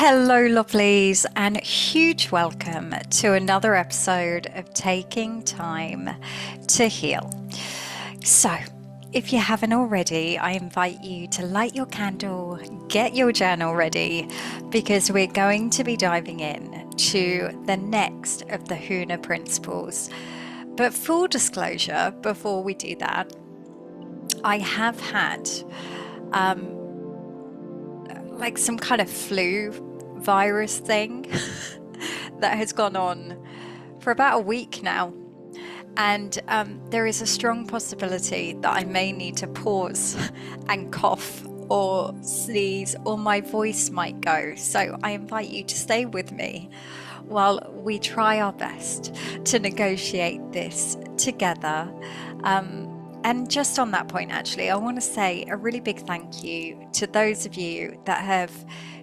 Hello, lovelies, and huge welcome to another episode of Taking Time to Heal. So, if you haven't already, I invite you to light your candle, get your journal ready, because we're going to be diving in to the next of the Huna principles. But full disclosure, before we do that, I have had like some kind of flu virus thing that has gone on for about a week now. And there is a strong possibility that I may need to pause and cough or sneeze, or my voice might go. So I invite you to stay with me while we try our best to negotiate this together. And just on that point, actually, I want to say a really big thank you to those of you that have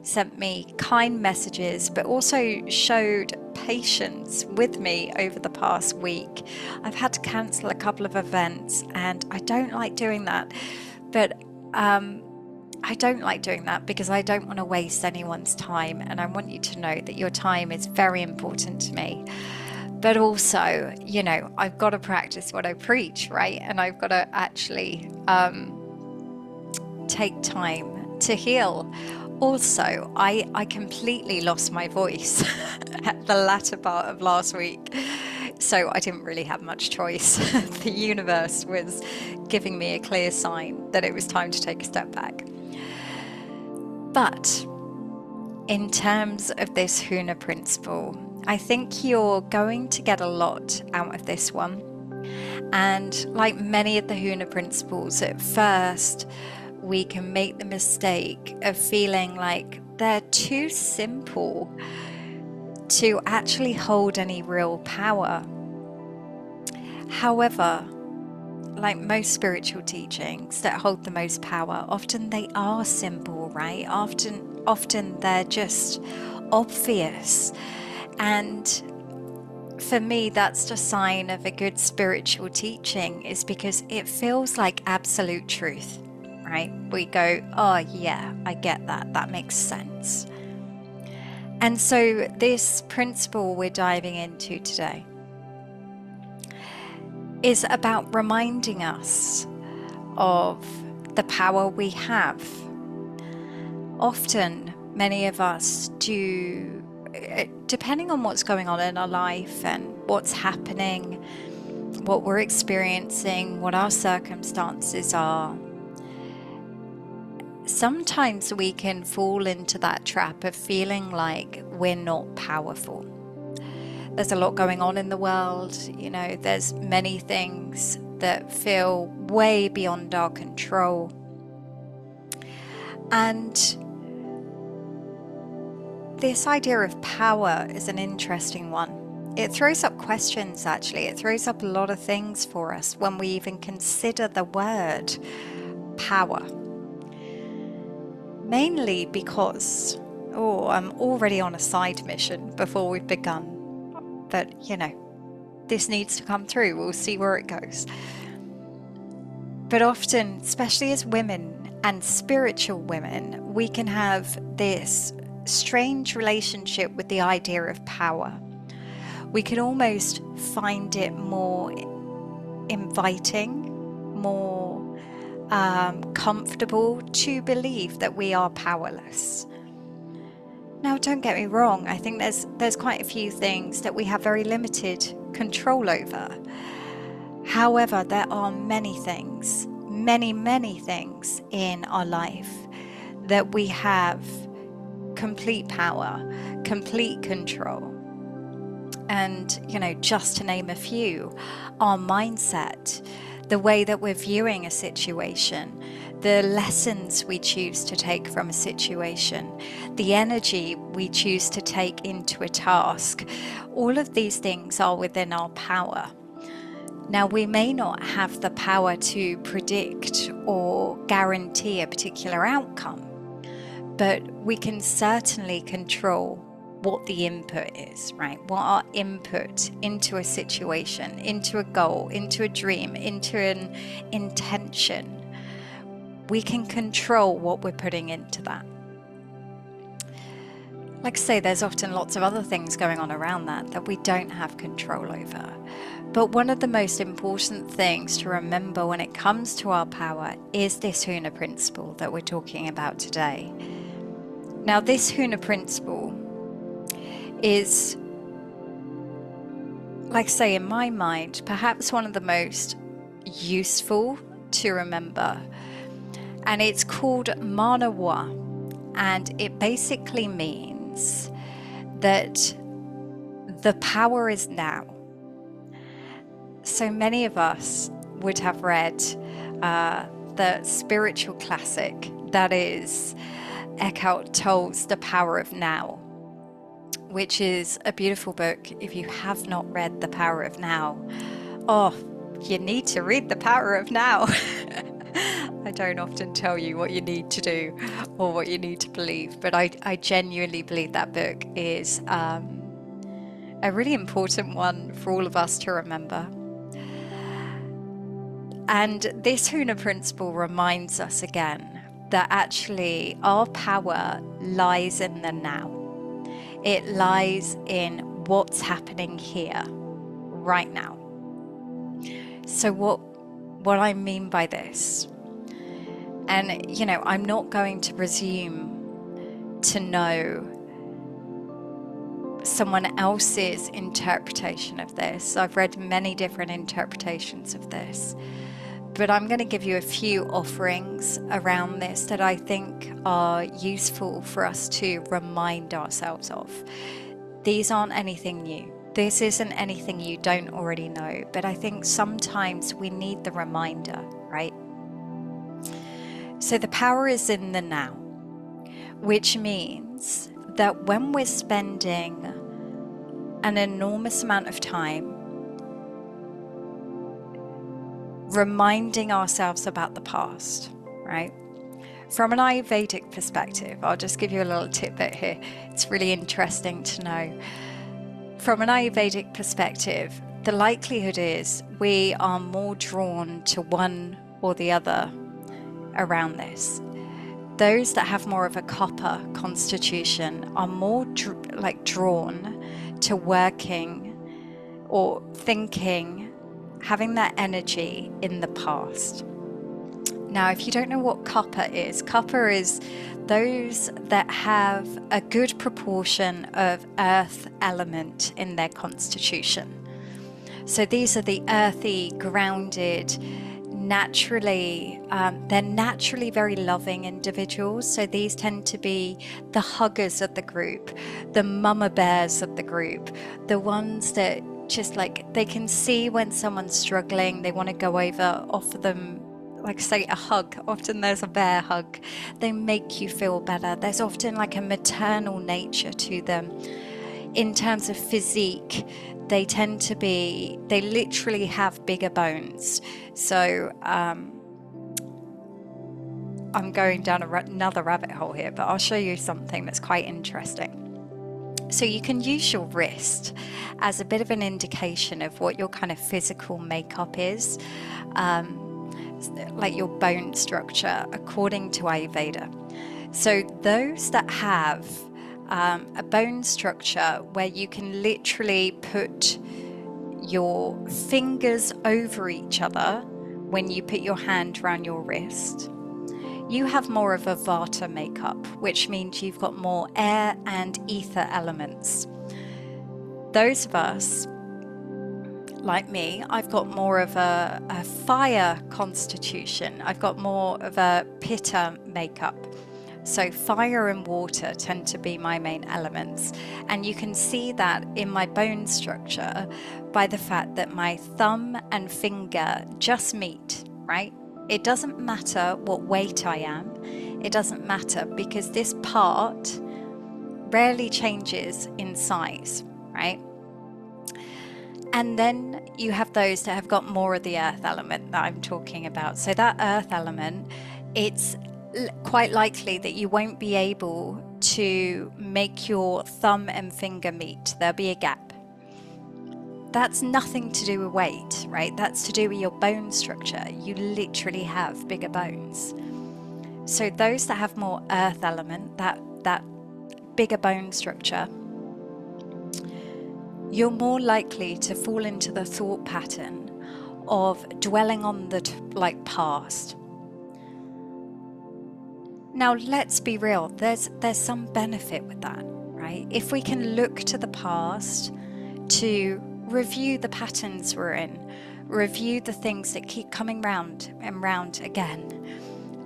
sent me kind messages, but also showed patience with me over the past week. I've had to cancel a couple of events, and I don't like doing that. But I don't like doing that because I don't want to waste anyone's time, and I want you to know that your time is very important to me. But also, you know, I've got to practice what I preach, right? And I've got to actually take time to heal. Also, I completely lost my voice at the latter part of last week. So I didn't really have much choice. The universe was giving me a clear sign that it was time to take a step back. But in terms of this Huna principle, I think you're going to get a lot out of this one. And like many of the Huna principles, at first we can make the mistake of feeling like they're too simple to actually hold any real power. However, like most spiritual teachings that hold the most power, often they are simple, right? Often they're just obvious. And for me, that's the sign of a good spiritual teaching, is because it feels like absolute truth, right? We go, oh yeah, I get that. That makes sense. And so this principle we're diving into today is about reminding us of the power we have. Often, many of us do, depending on what's going on in our life and what's happening, what we're experiencing, what our circumstances are, sometimes we can fall into that trap of feeling like we're not powerful. There's a lot going on in the world, you know, there's many things that feel way beyond our control. And this idea of power is an interesting one. It throws up questions, actually. It throws up a lot of things for us when we even consider the word power. Mainly because, I'm already on a side mission before we've begun. But, you know, this needs to come through. We'll see where it goes. But often, especially as women and spiritual women, we can have this strange relationship with the idea of power. We can almost find it more inviting, more comfortable to believe that we are powerless. Now, don't get me wrong, I think there's quite a few things that we have very limited control over. However, there are many things, many things in our life that we have complete power, complete control. And, you know, just to name a few, our mindset, the way that we're viewing a situation, the lessons we choose to take from a situation, the energy we choose to take into a task, all of these things are within our power. Now, we may not have the power to predict or guarantee a particular outcome, but we can certainly control what the input is, right? What our input into a situation, into a goal, into a dream, into an intention. We can control what we're putting into that. Like I say, there's often lots of other things going on around that we don't have control over. But one of the most important things to remember when it comes to our power is this Huna principle that we're talking about today. Now, this Huna principle is, like I say, in my mind, perhaps one of the most useful to remember. And it's called Manawa. And it basically means that the power is now. So many of us would have read the spiritual classic that is Eckhart Tolle's The Power of Now, which is a beautiful book. If you have not read The Power of Now, oh, you need to read The Power of Now. I don't often tell you what you need to do or what you need to believe, but I genuinely believe that book is a really important one for all of us to remember. And this Huna principle reminds us again that actually our power lies in the now. It lies in what's happening here, right now. So what I mean by this, and you know, I'm not going to presume to know someone else's interpretation of this. I've read many different interpretations of this, but I'm going to give you a few offerings around this that I think are useful for us to remind ourselves of. These aren't anything new. This isn't anything you don't already know, but I think sometimes we need the reminder, right? So the power is in the now, which means that when we're spending an enormous amount of time reminding ourselves about the past, right? From an Ayurvedic perspective, I'll just give you a little tidbit here. It's really interesting to know. From an Ayurvedic perspective, the likelihood is we are more drawn to one or the other around this. Those that have more of a copper constitution are more drawn to working or thinking, having that energy in the past. Now, if you don't know what copper is those that have a good proportion of earth element in their constitution. So these are the earthy, grounded, naturally, they're naturally very loving individuals. So these tend to be the huggers of the group, the mama bears of the group, the ones that just like, they can see when someone's struggling, they want to go over, offer them, like say, a hug. Often there's a bear hug. They make you feel better. There's often like a maternal nature to them. In terms of physique, they tend to be, they literally have bigger bones. So I'm going down another rabbit hole here, but I'll show you something that's quite interesting. So you can use your wrist as a bit of an indication of what your kind of physical makeup is, like your bone structure according to Ayurveda. So those that have a bone structure where you can literally put your fingers over each other when you put your hand around your wrist, you have more of a vata makeup, which means you've got more air and ether elements. Those of us, like me, I've got more of a fire constitution. I've got more of a pitta makeup. So fire and water tend to be my main elements. And you can see that in my bone structure by the fact that my thumb and finger just meet, right? It doesn't matter what weight I am. It doesn't matter because this part rarely changes in size, right? And then you have those that have got more of the earth element that I'm talking about. So that earth element, it's quite likely that you won't be able to make your thumb and finger meet. There'll be a gap. That's nothing to do with weight, right? That's to do with your bone structure. You literally have bigger bones. So those that have more earth element, that bigger bone structure, you're more likely to fall into the thought pattern of dwelling on the past. Now, let's be real, there's some benefit with that, right? If we can look to the past to review the patterns we're in, review the things that keep coming round and round again,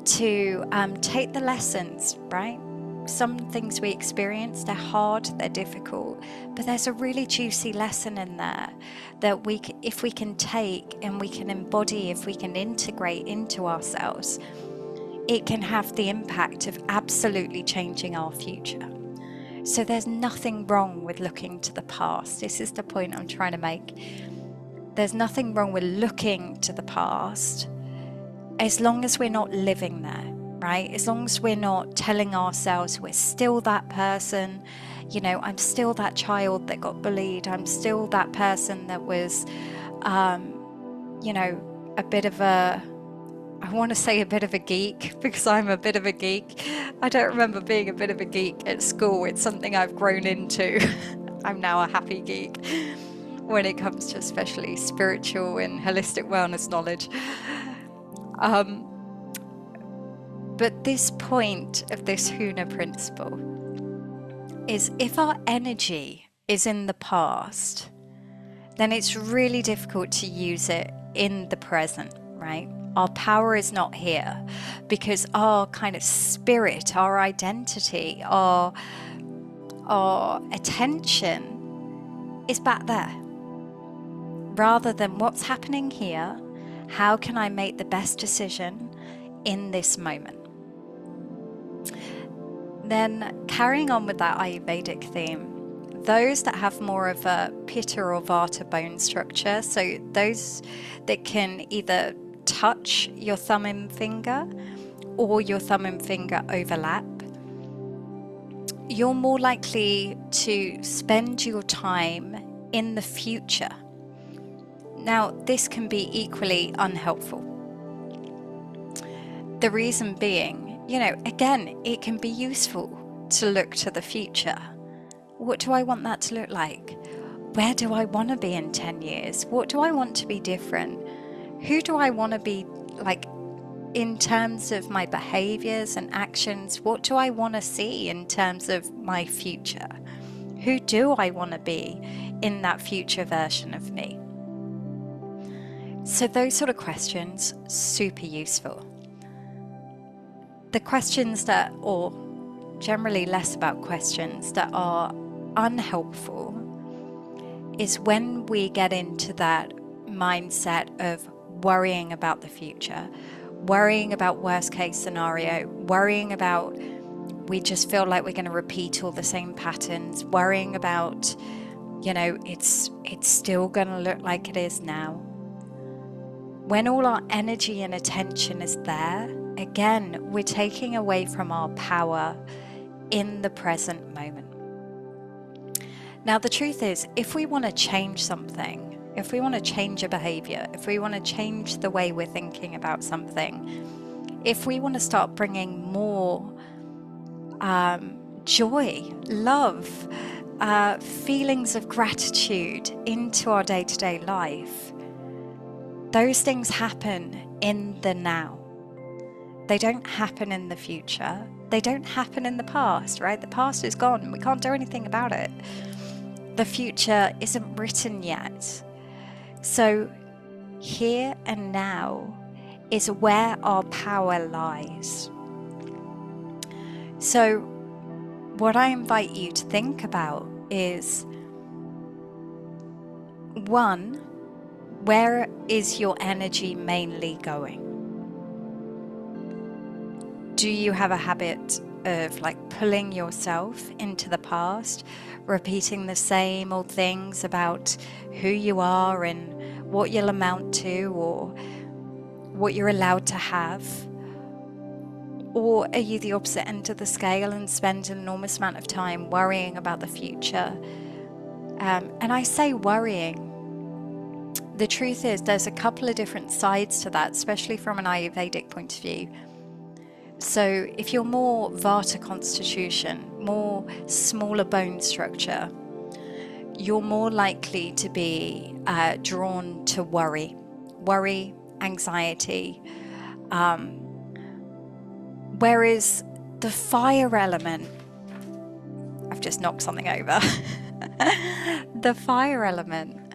to take the lessons, right? Some things we experience, they're hard, they're difficult, but there's a really juicy lesson in there that if we can take and we can embody, if we can integrate into ourselves, it can have the impact of absolutely changing our future. So there's nothing wrong with looking to the past. This is the point I'm trying to make. There's nothing wrong with looking to the past, as long as we're not living there, right? As long as we're not telling ourselves we're still that person, you know, I'm still that child that got bullied. I'm still that person that was, you know, a bit of a, I want to say a bit of a geek, because I'm a bit of a geek. I don't remember being a bit of a geek at school. It's something I've grown into. I'm now a happy geek when it comes to especially spiritual and holistic wellness knowledge. But this point of this Huna principle is, if our energy is in the past, then it's really difficult to use it in the present, right? Our power is not here because our kind of spirit, our identity, our attention is back there. Rather than what's happening here, how can I make the best decision in this moment? Then carrying on with that Ayurvedic theme, those that have more of a Pitta or Vata bone structure, so those that can either touch your thumb and finger or your thumb and finger overlap, you're more likely to spend your time in the future. Now, this can be equally unhelpful. The reason being, you know, again, it can be useful to look to the future. What do I want that to look like? Where do I want to be in 10 years? What do I want to be different? Who do I want to be, like, in terms of my behaviors and actions? What do I want to see in terms of my future? Who do I want to be in that future version of me? So those sort of questions, super useful. The questions that, or generally less about questions that are unhelpful, is when we get into that mindset of worrying about the future, worrying about worst case scenario, worrying about we just feel like we're going to repeat all the same patterns, worrying about, you know, it's still going to look like it is now. When all our energy and attention is there, again, we're taking away from our power in the present moment. Now, the truth is, if we want to change something, if we want to change a behavior, if we want to change the way we're thinking about something, if we want to start bringing more joy, love, feelings of gratitude into our day-to-day life, those things happen in the now. They don't happen in the future. They don't happen in the past, right? The past is gone. We can't do anything about it. The future isn't written yet. So here and now is where our power lies. So what I invite you to think about is, one, where is your energy mainly going? Do you have a habit of like pulling yourself into the past, repeating the same old things about who you are and what you'll amount to or what you're allowed to have? Or are you the opposite end of the scale and spend an enormous amount of time worrying about the future? And I say worrying. The truth is, there's a couple of different sides to that, especially from an Ayurvedic point of view. So if you're more Vata constitution, more smaller bone structure, you're more likely to be drawn to worry, anxiety. Whereas the fire element, I've just knocked something over. The fire element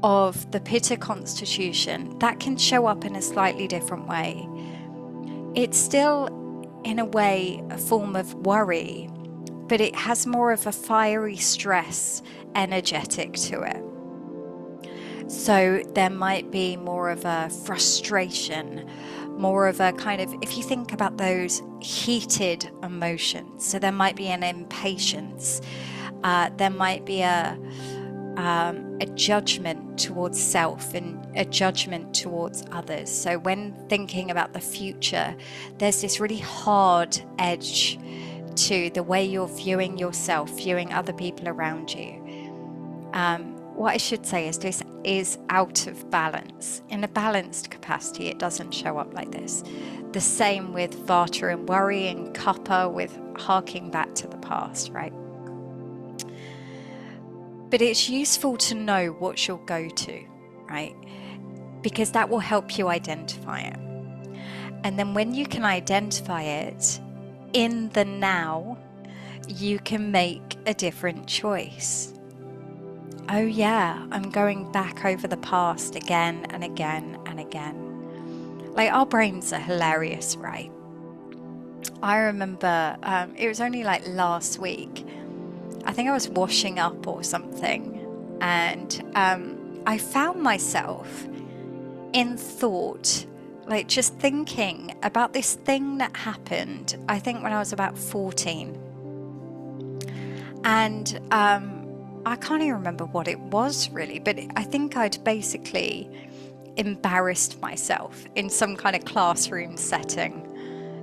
of the Pitta constitution, that can show up in a slightly different way. It's still, in a way, a form of worry, but it has more of a fiery stress energetic to it. So there might be more of a frustration, more of a kind of, if you think about those heated emotions, so there might be an impatience, there might be a judgment towards self and a judgment towards others. So when thinking about the future, there's this really hard edge to the way you're viewing yourself, viewing other people around you. What I should say is this is out of balance. In a balanced capacity, it doesn't show up like this. The same with Vata and worry, and Kapha with harking back to the past, right? But it's useful to know what's your go-to, right? Because that will help you identify it. And then when you can identify it in the now, you can make a different choice. Oh yeah, I'm going back over the past again and again and again. Like, our brains are hilarious, right? I remember it was only like last week. I think I was washing up or something, and I found myself in thought, like just thinking about this thing that happened, I think when I was about 14. And I can't even remember what it was really, but I think I'd basically embarrassed myself in some kind of classroom setting,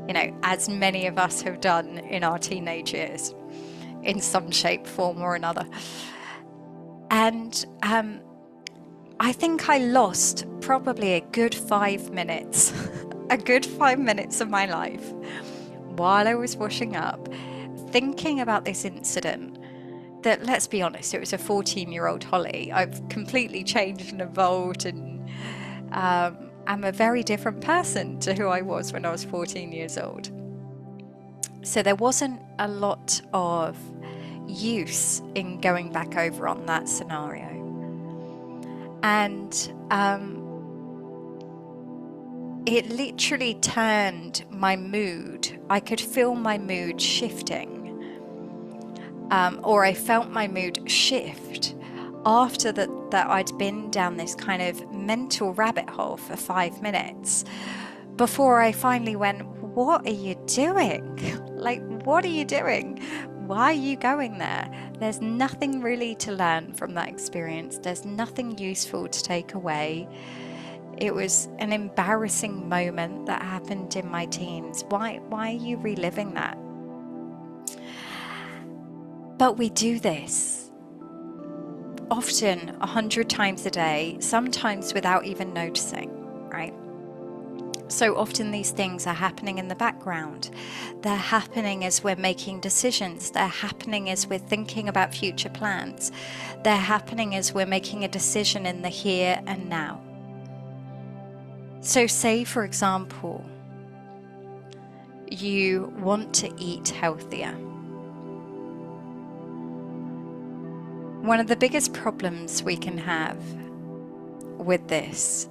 you know, as many of us have done in our teenage years, in some shape, form or another. And I think I lost probably a good 5 minutes, a good 5 minutes of my life while I was washing up, thinking about this incident that, let's be honest, it was a 14-year-old Holly. I've completely changed and evolved, and I'm a very different person to who I was when I was 14 years old. So there wasn't a lot of use in going back over on that scenario. And it literally turned my mood. I could feel my mood shifting. Or I felt my mood shift after that I'd been down this kind of mental rabbit hole for 5 minutes before I finally went, what are you doing? Like, what are you doing? Why are you going there? There's nothing really to learn from that experience. There's nothing useful to take away. It was an embarrassing moment that happened in my teens. Why are you reliving that? But we do this often 100 times a day, sometimes without even noticing, right? So often these things are happening in the background. They're happening as we're making decisions. They're happening as we're thinking about future plans. They're happening as we're making a decision in the here and now. So say, for example, you want to eat healthier. One of the biggest problems we can have with this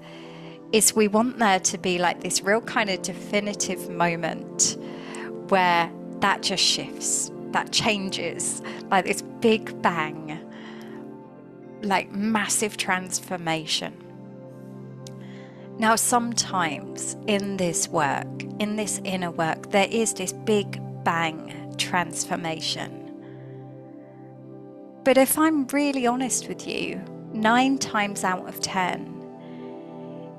is we want there to be like this real kind of definitive moment where that just shifts, that changes, like this big bang, like massive transformation. Now, sometimes in this work, in this inner work, there is this big bang transformation. But if I'm really honest with you, 9 times out of 10,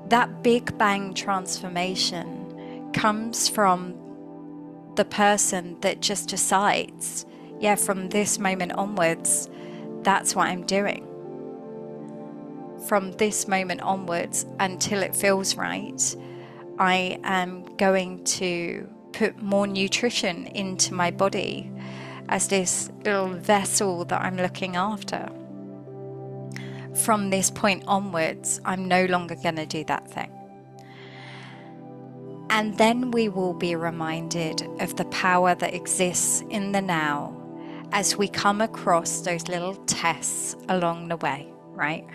that big bang transformation comes from the person that just decides, yeah, from this moment onwards, that's what I'm doing. From this moment onwards until it feels right, I am going to put more nutrition into my body as this little vessel that I'm looking after. From this point onwards, I'm no longer going to do that thing. And then we will be reminded of the power that exists in the now as we come across those little tests along the way, right?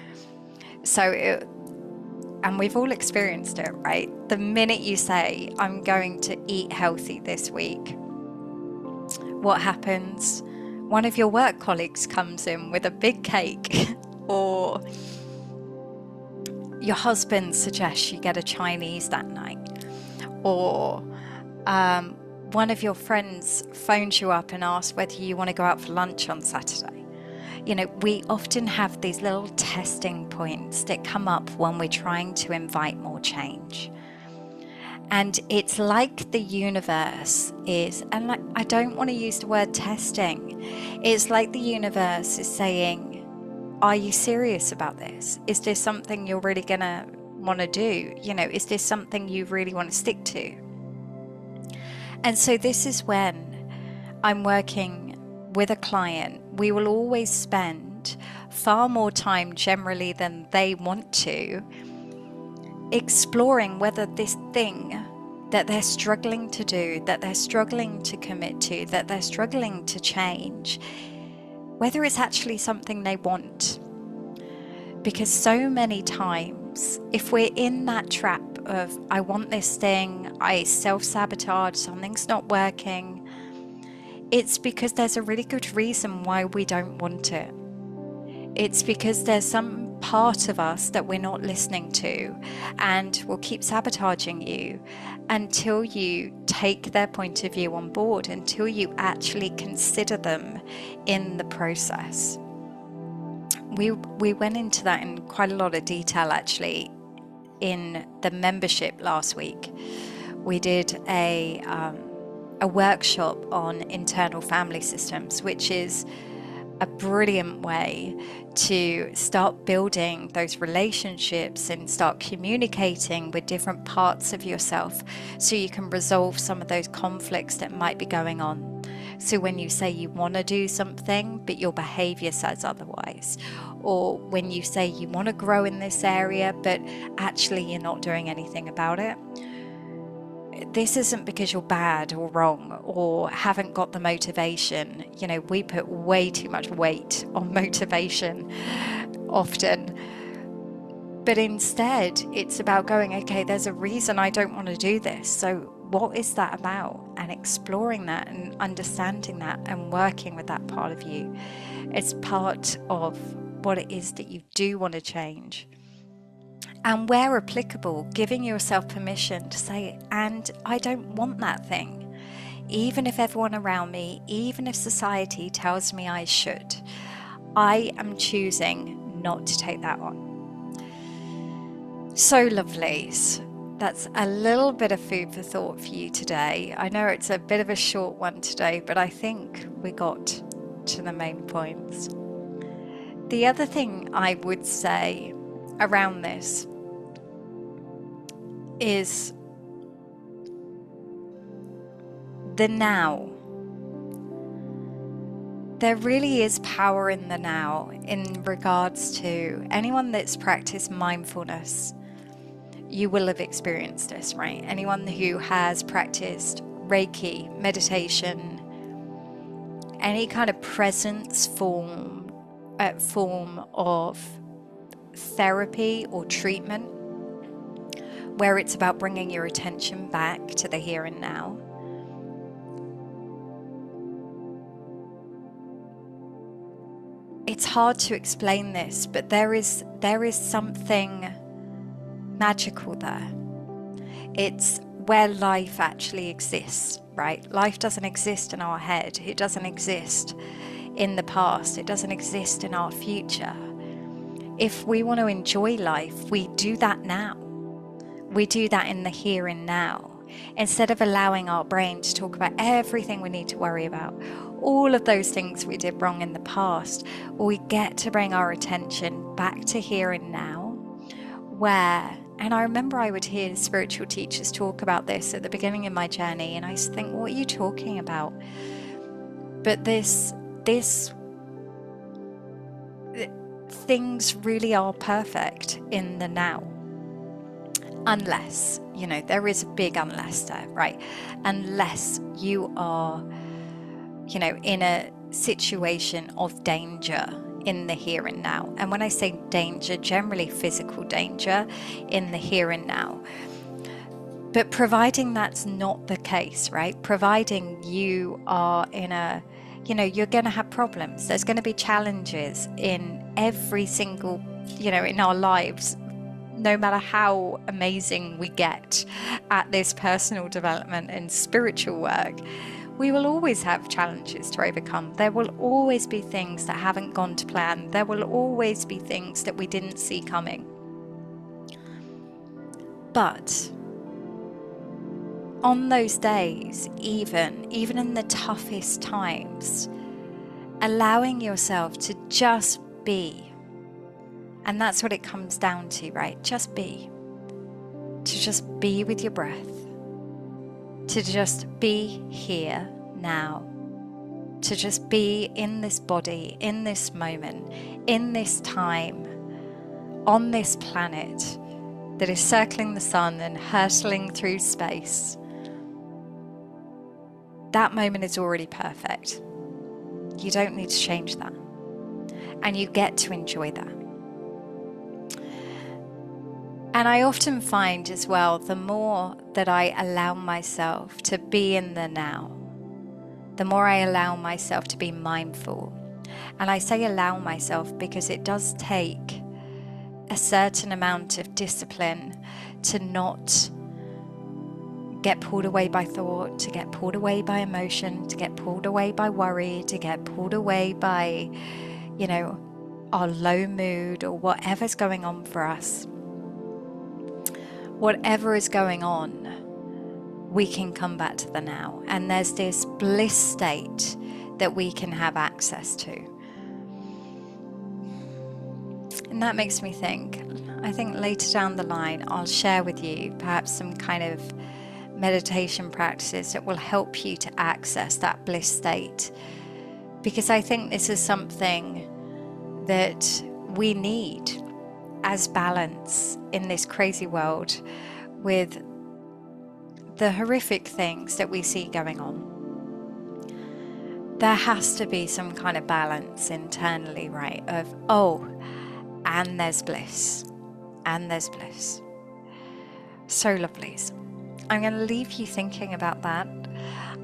And we've all experienced it, right? The minute you say, I'm going to eat healthy this week, what happens? One of your work colleagues comes in with a big cake, or your husband suggests you get a Chinese that night, or one of your friends phones you up and asks whether you want to go out for lunch on Saturday. You know, we often have these little testing points that come up when we're trying to invite more change. And it's like the universe is, and like, I don't want to use the word testing. It's like the universe is saying, are you serious about this? Is this something you're really going to want to do? You know, is this something you really want to stick to? And so this is when I'm working with a client, we will always spend far more time generally than they want to exploring whether this thing that they're struggling to do, that they're struggling to commit to, that they're struggling to change, whether it's actually something they want. Because so many times, if we're in that trap of, I want this thing, I self-sabotage, something's not working, it's because there's a really good reason why we don't want it. It's because there's some part of us that we're not listening to, and will keep sabotaging you until you take their point of view on board, until you actually consider them in the process. We went into that in quite a lot of detail actually in the membership last week. We did a workshop on internal family systems, which is a brilliant way to start building those relationships and start communicating with different parts of yourself so you can resolve some of those conflicts that might be going on. So when you say you want to do something but your behavior says otherwise, or when you say you want to grow in this area but actually you're not doing anything about it, this isn't because you're bad or wrong or haven't got the motivation. You know, we put way too much weight on motivation often. But instead, it's about going, okay, there's a reason I don't want to do this. So what is that about? And exploring that and understanding that and working with that part of you. It's part of what it is that you do want to change. And where applicable, giving yourself permission to say, and I don't want that thing. Even if everyone around me, even if society tells me I should, I am choosing not to take that on. So lovelies, that's a little bit of food for thought for you today. I know it's a bit of a short one today, but I think we got to the main points. The other thing I would say around this is the now. There really is power in the now in regards to anyone that's practiced mindfulness. You will have experienced this, right? Anyone who has practiced Reiki, meditation, any kind of presence form of therapy or treatment, where it's about bringing your attention back to the here and now. It's hard to explain this, but there is something magical there. It's where life actually exists, right? Life doesn't exist in our head. It doesn't exist in the past. It doesn't exist in our future. If we want to enjoy life, we do that now. We do that in the here and now. Instead of allowing our brain to talk about everything we need to worry about, all of those things we did wrong in the past, we get to bring our attention back to here and now, where And I remember I would hear spiritual teachers talk about this at the beginning of my journey, and I used to think, what are you talking about? But things really are perfect in the now. Unless, there is a big unless there, right? Unless you are, in a situation of danger in the here and now. And when I say danger, generally physical danger in the here and now. But providing that's not the case, right? Providing you are in a, you're going to have problems. There's going to be challenges in every single, in our lives. No matter how amazing we get at this personal development and spiritual work, we will always have challenges to overcome. There will always be things that haven't gone to plan. There will always be things that we didn't see coming. But on those days, even in the toughest times, allowing yourself to just be. And that's what it comes down to, right? Just be. To just be with your breath. To just be here now. To just be in this body, in this moment, in this time, on this planet that is circling the sun and hurtling through space. That moment is already perfect. You don't need to change that. And you get to enjoy that. And I often find as well, the more that I allow myself to be in the now, the more I allow myself to be mindful. And I say allow myself because it does take a certain amount of discipline to not get pulled away by thought, to get pulled away by emotion, to get pulled away by worry, to get pulled away by, our low mood or whatever's going on for us. Whatever is going on, we can come back to the now. And there's this bliss state that we can have access to. And that makes me think, I think later down the line, I'll share with you perhaps some kind of meditation practices that will help you to access that bliss state. Because I think this is something that we need as balance in this crazy world with the horrific things that we see going on. There has to be some kind of balance internally, right? Of, and there's bliss. And there's bliss. So lovelies. I'm going to leave you thinking about that.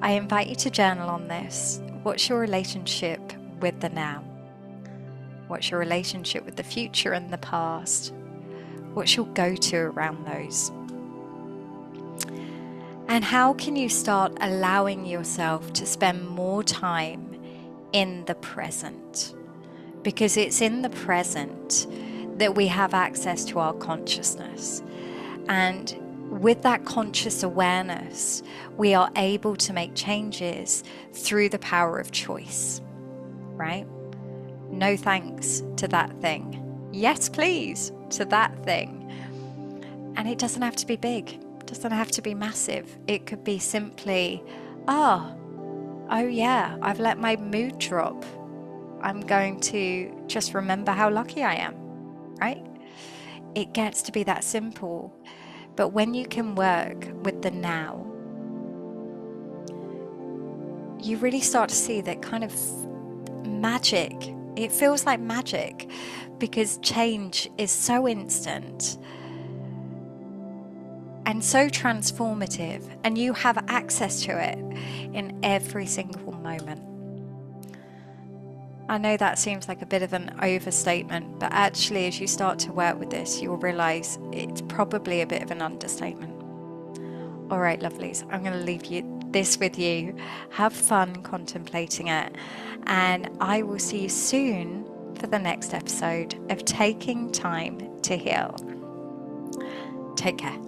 I invite you to journal on this. What's your relationship with the now? What's your relationship with the future and the past? What's your go-to around those? And how can you start allowing yourself to spend more time in the present? Because it's in the present that we have access to our consciousness. And with that conscious awareness, we are able to make changes through the power of choice, right? No thanks to that thing. Yes, please, to that thing. And it doesn't have to be big. It doesn't have to be massive. It could be simply, oh yeah, I've let my mood drop. I'm going to just remember how lucky I am, right? It gets to be that simple. But when you can work with the now, you really start to see that kind of magic. It feels like magic because change is so instant and so transformative, and you have access to it in every single moment. I know that seems like a bit of an overstatement, but actually as you start to work with this, you'll realize it's probably a bit of an understatement. All right, lovelies, I'm going to leave this with you. Have fun contemplating it, and I will see you soon for the next episode of Taking Time to Heal. Take care.